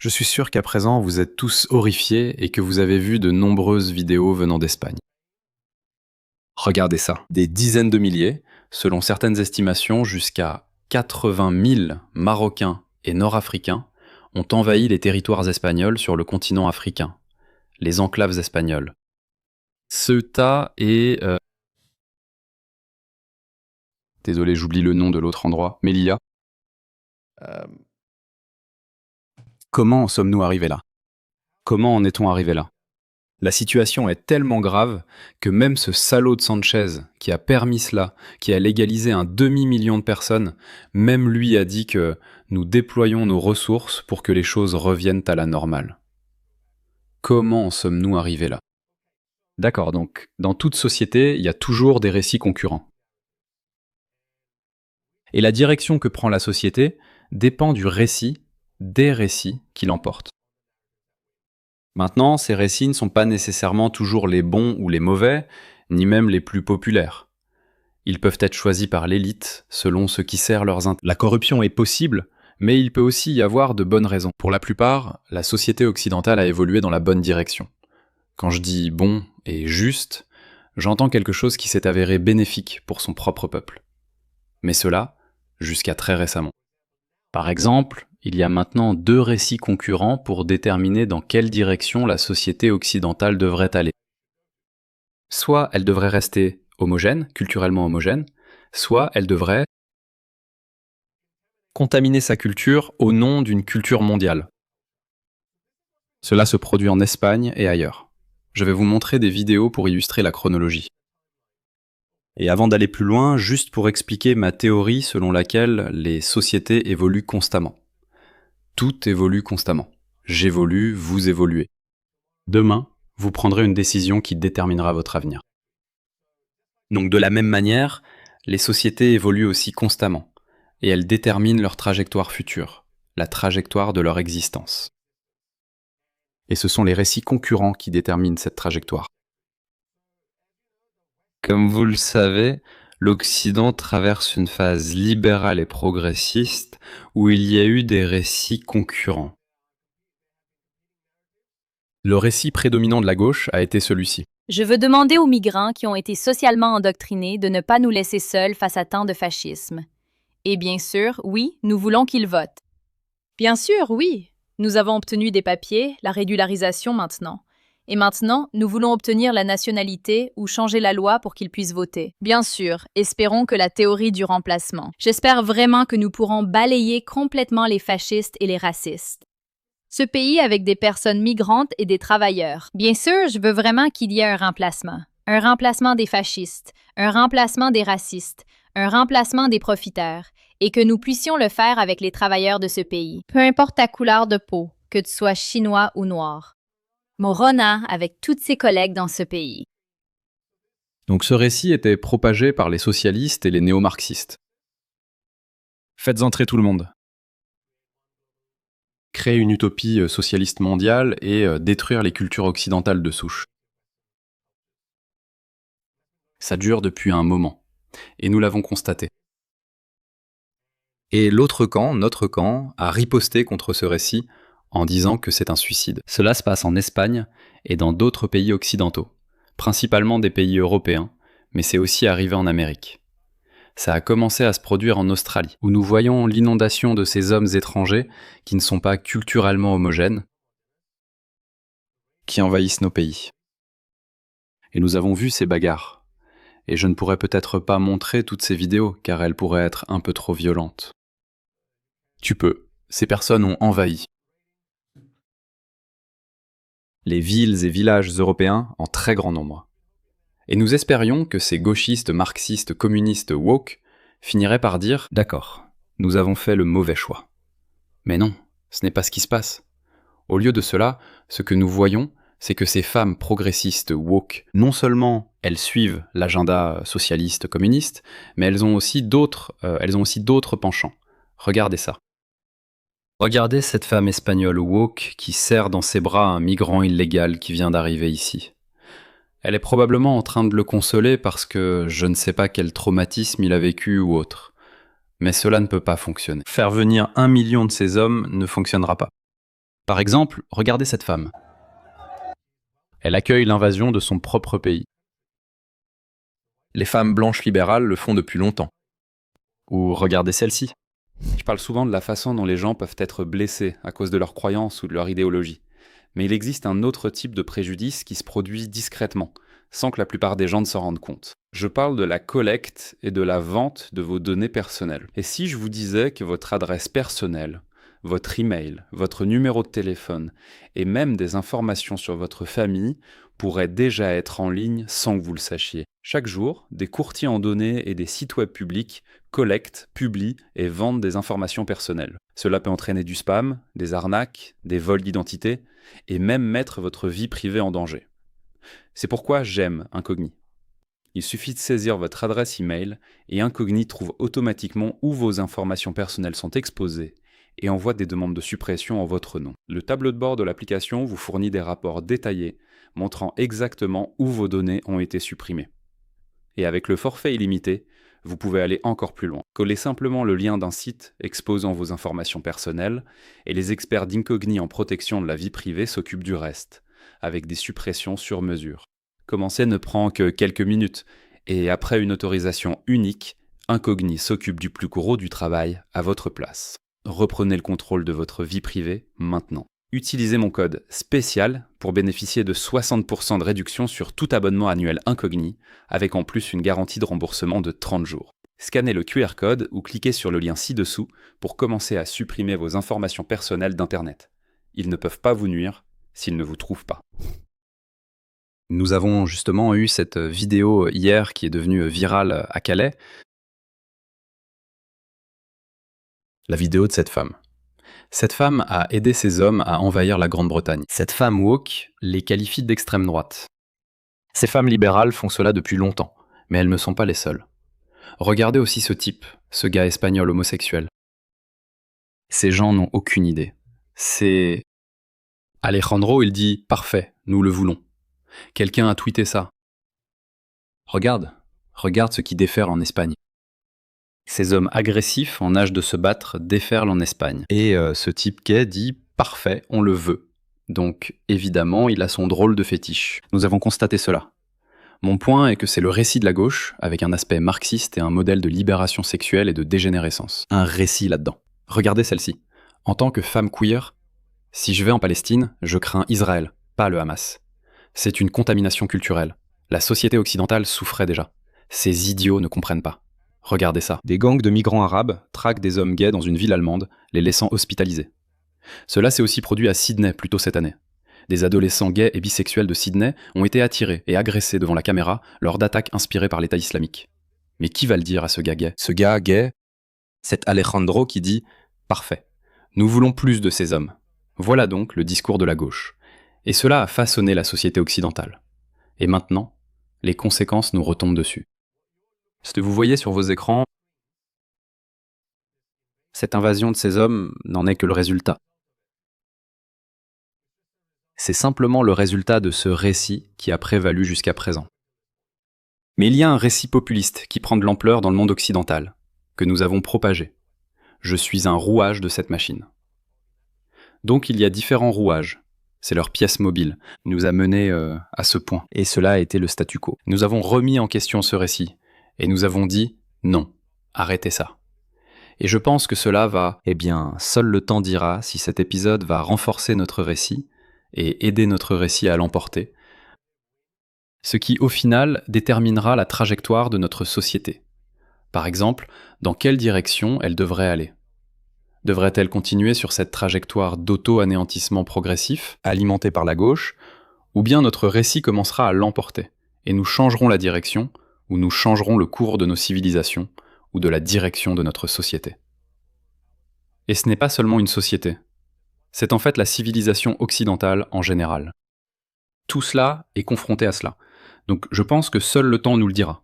Je suis sûr qu'à présent vous êtes tous horrifiés et que vous avez vu de nombreuses vidéos venant d'Espagne. Regardez ça, des dizaines de milliers, selon certaines estimations jusqu'à 80 000 Marocains et Nord-Africains ont envahi les territoires espagnols sur le continent africain, les enclaves espagnoles. Ceuta et... Désolé, j'oublie le nom de l'autre endroit. Melilla. Comment en sommes-nous arrivés là? Comment en est-on arrivé là? La situation est tellement grave que même ce salaud de Sanchez, qui a permis cela, qui a légalisé un demi-million de personnes, même lui a dit que nous déployons nos ressources pour que les choses reviennent à la normale. Comment en sommes-nous arrivés là? D'accord, donc dans toute société, il y a toujours des récits concurrents. Et la direction que prend la société dépend du récit, des récits qui l'emportent. Maintenant, ces récits ne sont pas nécessairement toujours les bons ou les mauvais, ni même les plus populaires. Ils peuvent être choisis par l'élite, selon ce qui sert leurs intérêts. La corruption est possible, mais il peut aussi y avoir de bonnes raisons. Pour la plupart, la société occidentale a évolué dans la bonne direction. Quand je dis bon et juste, j'entends quelque chose qui s'est avéré bénéfique pour son propre peuple. Mais cela, jusqu'à très récemment. Par exemple, il y a maintenant 2 récits concurrents pour déterminer dans quelle direction la société occidentale devrait aller. Soit elle devrait rester homogène, culturellement homogène, soit elle devrait contaminer sa culture au nom d'une culture mondiale. Cela se produit en Espagne et ailleurs. Je vais vous montrer des vidéos pour illustrer la chronologie. Et avant d'aller plus loin, juste pour expliquer ma théorie selon laquelle les sociétés évoluent constamment. Tout évolue constamment. J'évolue, vous évoluez. Demain, vous prendrez une décision qui déterminera votre avenir. Donc de la même manière, les sociétés évoluent aussi constamment, et elles déterminent leur trajectoire future, la trajectoire de leur existence. Et ce sont les récits concurrents qui déterminent cette trajectoire. Comme vous le savez, l'Occident traverse une phase libérale et progressiste où il y a eu des récits concurrents. Le récit prédominant de la gauche a été celui-ci. Je veux demander aux migrants qui ont été socialement endoctrinés de ne pas nous laisser seuls face à tant de fascisme. Et bien sûr, oui, nous voulons qu'ils votent. Bien sûr, oui. Nous avons obtenu des papiers, la régularisation maintenant. Et maintenant, nous voulons obtenir la nationalité ou changer la loi pour qu'ils puissent voter. Bien sûr, espérons que la théorie du remplacement. J'espère vraiment que nous pourrons balayer complètement les fascistes et les racistes. Ce pays avec des personnes migrantes et des travailleurs. Bien sûr, je veux vraiment qu'il y ait un remplacement. Un remplacement des fascistes, un remplacement des racistes, un remplacement des profiteurs, et que nous puissions le faire avec les travailleurs de ce pays. Peu importe ta couleur de peau, que tu sois chinois ou noir. Morona avec toutes ses collègues dans ce pays. Donc ce récit était propagé par les socialistes et les néo-marxistes. Faites entrer tout le monde. Créer une utopie socialiste mondiale et détruire les cultures occidentales de souche. Ça dure depuis un moment, et nous l'avons constaté. Et l'autre camp, notre camp, a riposté contre ce récit en disant que c'est un suicide. Cela se passe en Espagne et dans d'autres pays occidentaux, principalement des pays européens, mais c'est aussi arrivé en Amérique. Ça a commencé à se produire en Australie, où nous voyons l'inondation de ces hommes étrangers qui ne sont pas culturellement homogènes, qui envahissent nos pays. Et nous avons vu ces bagarres. Et je ne pourrais peut-être pas montrer toutes ces vidéos, car elles pourraient être un peu trop violentes. Tu peux. Ces personnes ont envahi les villes et villages européens en très grand nombre. Et nous espérions que ces gauchistes, marxistes, communistes woke finiraient par dire « D'accord, nous avons fait le mauvais choix ». Mais non, ce n'est pas ce qui se passe. Au lieu de cela, ce que nous voyons, c'est que ces femmes progressistes woke, non seulement elles suivent l'agenda socialiste communiste, mais elles ont aussi d'autres penchants. Regardez ça. Regardez cette femme espagnole woke qui serre dans ses bras un migrant illégal qui vient d'arriver ici. Elle est probablement en train de le consoler parce que je ne sais pas quel traumatisme il a vécu ou autre. Mais cela ne peut pas fonctionner. Faire venir 1 million de ces hommes ne fonctionnera pas. Par exemple, regardez cette femme. Elle accueille l'invasion de son propre pays. Les femmes blanches libérales le font depuis longtemps. Ou regardez celle-ci. Je parle souvent de la façon dont les gens peuvent être blessés à cause de leurs croyances ou de leur idéologie. Mais il existe un autre type de préjudice qui se produit discrètement, sans que la plupart des gens ne s'en rendent compte. Je parle de la collecte et de la vente de vos données personnelles. Et si je vous disais que votre adresse personnelle, votre email, votre numéro de téléphone et même des informations sur votre famille pourraient déjà être en ligne sans que vous le sachiez. Chaque jour, des courtiers en données et des sites web publics collectent, publient et vendent des informations personnelles. Cela peut entraîner du spam, des arnaques, des vols d'identité et même mettre votre vie privée en danger. C'est pourquoi j'aime Incogni. Il suffit de saisir votre adresse email et Incogni trouve automatiquement où vos informations personnelles sont exposées et envoie des demandes de suppression en votre nom. Le tableau de bord de l'application vous fournit des rapports détaillés montrant exactement où vos données ont été supprimées. Et avec le forfait illimité, vous pouvez aller encore plus loin. Collez simplement le lien d'un site exposant vos informations personnelles et les experts d'Incogni en protection de la vie privée s'occupent du reste, avec des suppressions sur mesure. Commencer ne prend que quelques minutes et après une autorisation unique, Incogni s'occupe du plus gros du travail à votre place. Reprenez le contrôle de votre vie privée maintenant. Utilisez mon code SPÉCIAL pour bénéficier de 60% de réduction sur tout abonnement annuel Incogni, avec en plus une garantie de remboursement de 30 jours. Scannez le QR code ou cliquez sur le lien ci-dessous pour commencer à supprimer vos informations personnelles d'Internet. Ils ne peuvent pas vous nuire s'ils ne vous trouvent pas. Nous avons justement eu cette vidéo hier qui est devenue virale à Calais. La vidéo de cette femme. Cette femme a aidé ces hommes à envahir la Grande-Bretagne. Cette femme woke les qualifie d'extrême droite. Ces femmes libérales font cela depuis longtemps, mais elles ne sont pas les seules. Regardez aussi ce type, ce gars espagnol homosexuel. Ces gens n'ont aucune idée. C'est... Alejandro, il dit « Parfait, nous le voulons ». Quelqu'un a tweeté ça. Regarde ce qui déferle en Espagne. Ces hommes agressifs en âge de se battre déferlent en Espagne. Et ce type gay dit « Parfait, on le veut ». Donc, évidemment, il a son drôle de fétiche. Nous avons constaté cela. Mon point est que c'est le récit de la gauche, avec un aspect marxiste et un modèle de libération sexuelle et de dégénérescence. Un récit là-dedans. Regardez celle-ci. En tant que femme queer, si je vais en Palestine, je crains Israël, pas le Hamas. C'est une contamination culturelle. La société occidentale souffrait déjà. Ces idiots ne comprennent pas. Regardez ça. Des gangs de migrants arabes traquent des hommes gays dans une ville allemande, les laissant hospitalisés. Cela s'est aussi produit à Sydney plus tôt cette année. Des adolescents gays et bisexuels de Sydney ont été attirés et agressés devant la caméra lors d'attaques inspirées par l'État islamique. Mais qui va le dire à ce gars gay ? Ce gars gay, c'est Alejandro qui dit « Parfait, nous voulons plus de ces hommes ». Voilà donc le discours de la gauche. Et cela a façonné la société occidentale. Et maintenant, les conséquences nous retombent dessus. Ce que vous voyez sur vos écrans, cette invasion de ces hommes n'en est que le résultat. C'est simplement le résultat de ce récit qui a prévalu jusqu'à présent. Mais il y a un récit populiste qui prend de l'ampleur dans le monde occidental, que nous avons propagé. Je suis un rouage de cette machine. Donc il y a différents rouages. C'est leur pièce mobile, nous a menés à ce point. Et cela a été le statu quo. Nous avons remis en question ce récit. Et nous avons dit « Non, arrêtez ça ». Et je pense que cela va... Eh bien, seul le temps dira si cet épisode va renforcer notre récit et aider notre récit à l'emporter. Ce qui, au final, déterminera la trajectoire de notre société. Par exemple, dans quelle direction elle devrait aller ? Devrait-elle continuer sur cette trajectoire d'auto-anéantissement progressif, alimentée par la gauche, ou bien notre récit commencera à l'emporter, et nous changerons la direction, ou nous changerons le cours de nos civilisations, ou de la direction de notre société. Et ce n'est pas seulement une société, c'est en fait la civilisation occidentale en général. Tout cela est confronté à cela, donc je pense que seul le temps nous le dira.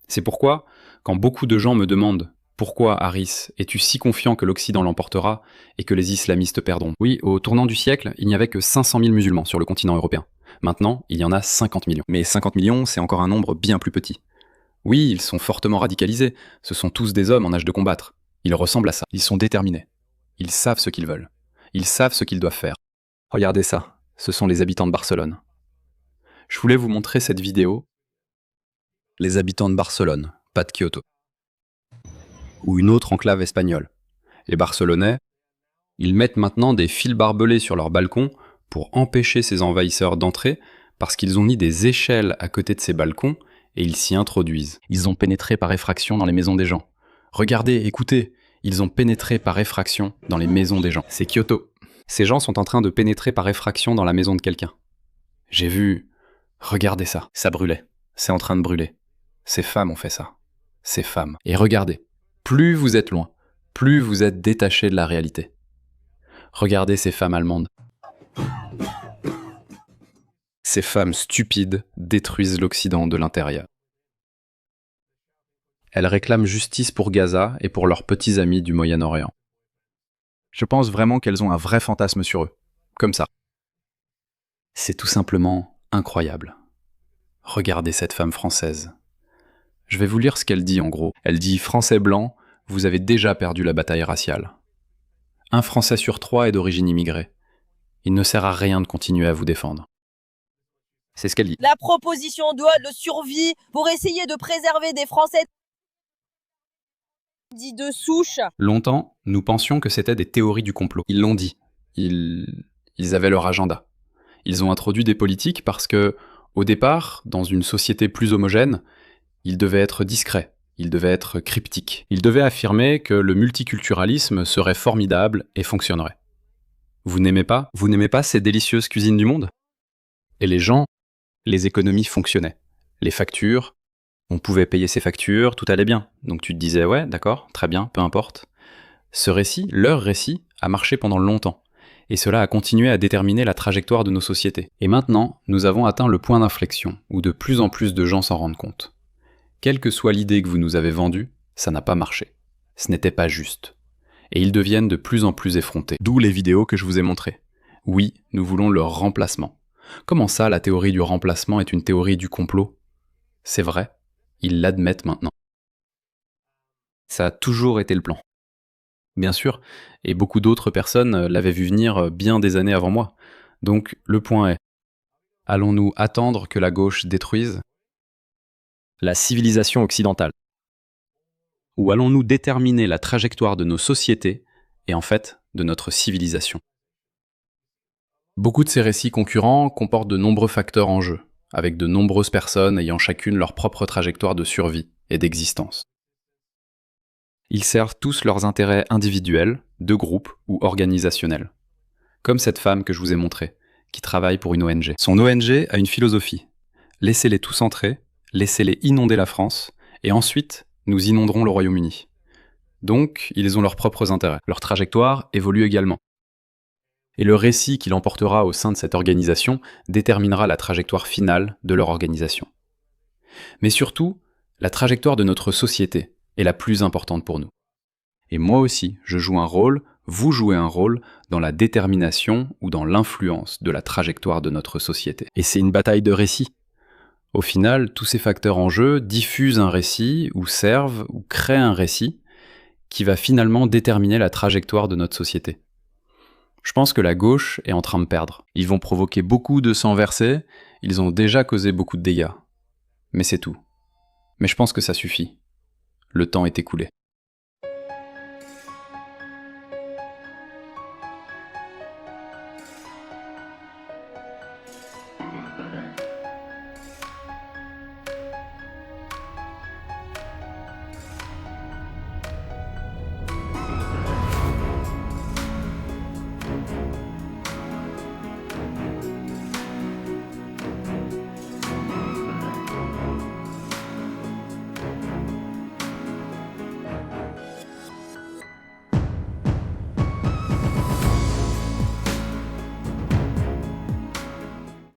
C'est pourquoi, quand beaucoup de gens me demandent « Pourquoi, Harris, es-tu si confiant que l'Occident l'emportera et que les islamistes perdront ?» Oui, au tournant du siècle, il n'y avait que 500 000 musulmans sur le continent européen. Maintenant, il y en a 50 millions. Mais 50 millions, c'est encore un nombre bien plus petit. Oui, ils sont fortement radicalisés, ce sont tous des hommes en âge de combattre. Ils ressemblent à ça, ils sont déterminés. Ils savent ce qu'ils veulent. Ils savent ce qu'ils doivent faire. Regardez ça, ce sont les habitants de Barcelone. Je voulais vous montrer cette vidéo. Les habitants de Barcelone, pas de Kyoto. Ou une autre enclave espagnole. Les Barcelonais, ils mettent maintenant des fils barbelés sur leurs balcons pour empêcher ces envahisseurs d'entrer parce qu'ils ont mis des échelles à côté de ces balcons et ils s'y introduisent. Ils ont pénétré par effraction dans les maisons des gens. Regardez, écoutez, ils ont pénétré par effraction dans les maisons des gens. C'est Kyoto. Ces gens sont en train de pénétrer par effraction dans la maison de quelqu'un. J'ai vu... Regardez ça. Ça brûlait. C'est en train de brûler. Ces femmes ont fait ça. Ces femmes. Et regardez, plus vous êtes loin, plus vous êtes détaché de la réalité. Regardez ces femmes allemandes. Ces femmes stupides détruisent l'Occident de l'intérieur. Elles réclament justice pour Gaza et pour leurs petits amis du Moyen-Orient. Je pense vraiment qu'elles ont un vrai fantasme sur eux. Comme ça. C'est tout simplement incroyable. Regardez cette femme française. Je vais vous lire ce qu'elle dit en gros. Elle dit « Français blancs, vous avez déjà perdu la bataille raciale. Un Français sur 3 est d'origine immigrée. Il ne sert à rien de continuer à vous défendre. » C'est ce qu'elle dit. La proposition de loi de survie pour essayer de préserver des Français dits de souche. Longtemps, nous pensions que c'était des théories du complot. Ils l'ont dit. Ils avaient leur agenda. Ils ont introduit des politiques parce que, au départ, dans une société plus homogène, ils devaient être discrets, ils devaient être cryptiques. Ils devaient affirmer que le multiculturalisme serait formidable et fonctionnerait. Vous n'aimez pas ces délicieuses cuisines du monde? Et les gens, les économies fonctionnaient. Les factures, on pouvait payer ses factures, tout allait bien. Donc tu te disais, ouais, d'accord, très bien, peu importe. Ce récit, leur récit, a marché pendant longtemps. Et cela a continué à déterminer la trajectoire de nos sociétés. Et maintenant, nous avons atteint le point d'inflexion, où de plus en plus de gens s'en rendent compte. Quelle que soit l'idée que vous nous avez vendue, ça n'a pas marché. Ce n'était pas juste. Et ils deviennent de plus en plus effrontés. D'où les vidéos que je vous ai montrées. Oui, nous voulons leur remplacement. Comment ça, la théorie du remplacement est une théorie du complot? C'est vrai, ils l'admettent maintenant. Ça a toujours été le plan. Bien sûr, et beaucoup d'autres personnes l'avaient vu venir bien des années avant moi. Donc le point est, allons-nous attendre que la gauche détruise la civilisation occidentale? Ou allons-nous déterminer la trajectoire de nos sociétés et en fait de notre civilisation? Beaucoup de ces récits concurrents comportent de nombreux facteurs en jeu, avec de nombreuses personnes ayant chacune leur propre trajectoire de survie et d'existence. Ils servent tous leurs intérêts individuels, de groupe ou organisationnels. Comme cette femme que je vous ai montrée, qui travaille pour une ONG. Son ONG a une philosophie. Laissez-les tous entrer, laissez-les inonder la France, et ensuite, nous inonderons le Royaume-Uni. Donc, ils ont leurs propres intérêts. Leur trajectoire évolue également. Et le récit qu'il emportera au sein de cette organisation déterminera la trajectoire finale de leur organisation. Mais surtout, la trajectoire de notre société est la plus importante pour nous. Et moi aussi, je joue un rôle, vous jouez un rôle dans la détermination ou dans l'influence de la trajectoire de notre société. Et c'est une bataille de récits. Au final, tous ces facteurs en jeu diffusent un récit, ou servent, ou créent un récit, qui va finalement déterminer la trajectoire de notre société. Je pense que la gauche est en train de perdre. Ils vont provoquer beaucoup de sang versé, ils ont déjà causé beaucoup de dégâts. Mais c'est tout. Mais je pense que ça suffit. Le temps est écoulé.